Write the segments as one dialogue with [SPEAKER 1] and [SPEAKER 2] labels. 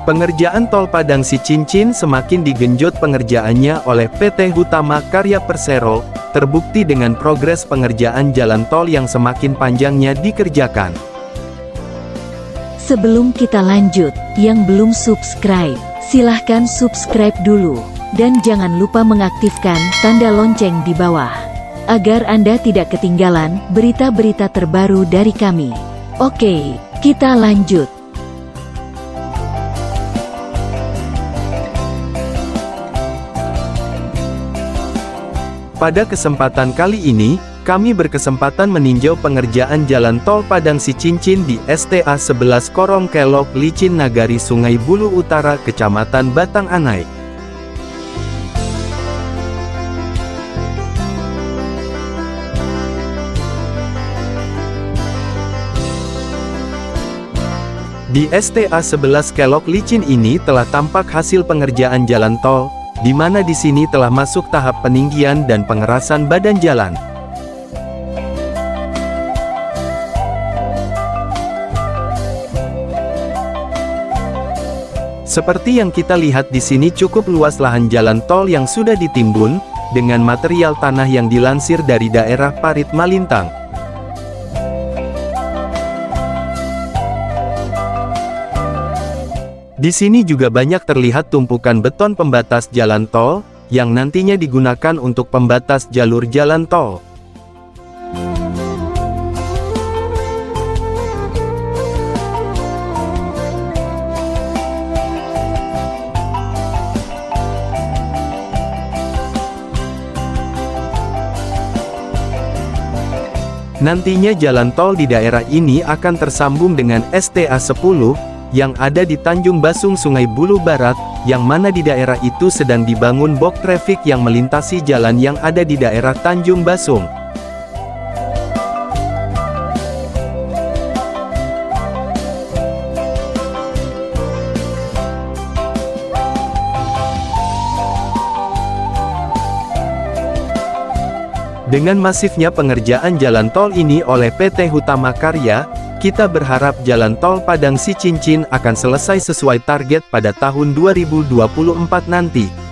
[SPEAKER 1] Pengerjaan Tol Padang Sicincin semakin digenjot pengerjaannya oleh PT Hutama Karya Persero, terbukti dengan progres pengerjaan jalan tol yang semakin panjangnya dikerjakan.
[SPEAKER 2] Sebelum kita lanjut, yang belum subscribe, silahkan subscribe dulu, dan jangan lupa mengaktifkan tanda lonceng di bawah, agar Anda tidak ketinggalan berita-berita terbaru dari kami. Oke, kita lanjut.
[SPEAKER 1] Pada kesempatan kali ini, kami berkesempatan meninjau pengerjaan Jalan Tol Padang Sicincin di STA 11 Korong Kelok Licin Nagari Sungai Bulu Utara Kecamatan Batang Anai. Di STA 11 Kelok Licin ini telah tampak hasil pengerjaan jalan tol, di mana di sini telah masuk tahap peninggian dan pengerasan badan jalan. Seperti yang kita lihat di sini, cukup luas lahan jalan tol yang sudah ditimbun, dengan material tanah yang dilansir dari daerah Parit Malintang. Di sini juga banyak terlihat tumpukan beton pembatas jalan tol, yang nantinya digunakan untuk pembatas jalur jalan tol. Nantinya jalan tol di daerah ini akan tersambung dengan STA 10, yang ada di Tanjung Basung Sungai Bulu Barat, yang mana di daerah itu sedang dibangun box traffic yang melintasi jalan yang ada di daerah Tanjung Basung. Dengan masifnya pengerjaan jalan tol ini oleh PT Hutama Karya, kita berharap jalan tol Padang Sicincin akan selesai sesuai target pada tahun 2024 nanti.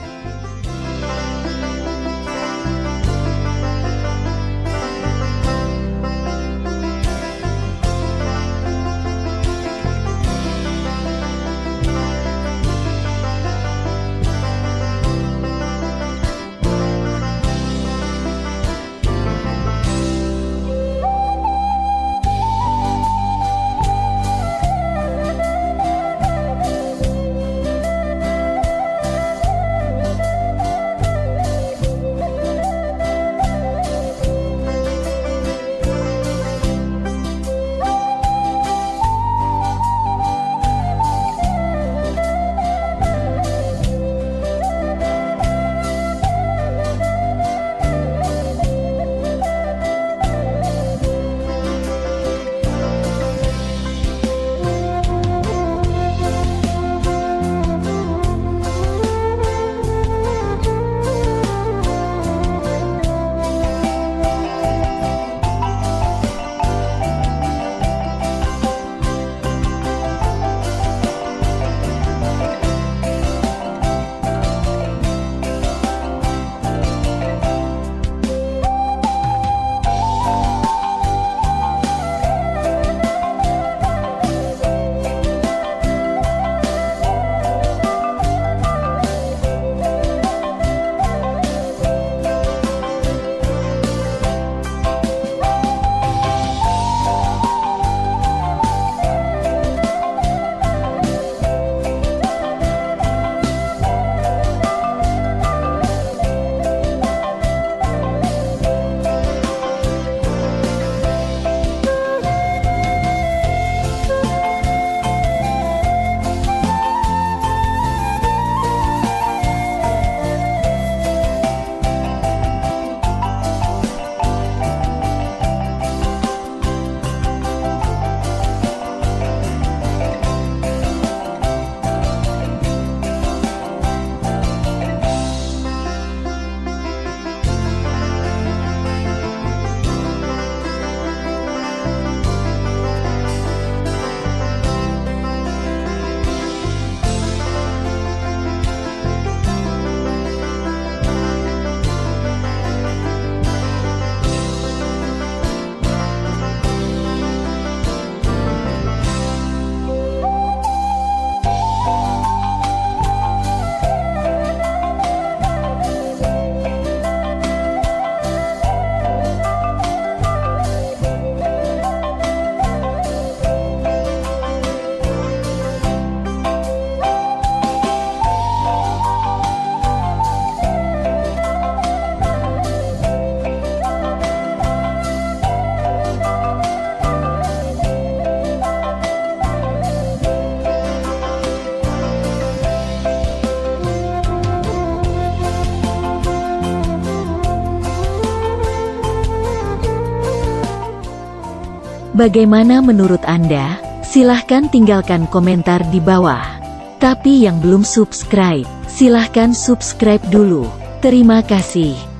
[SPEAKER 2] Bagaimana menurut Anda? Silahkan tinggalkan komentar di bawah. Tapi yang belum subscribe, silahkan subscribe dulu. Terima kasih.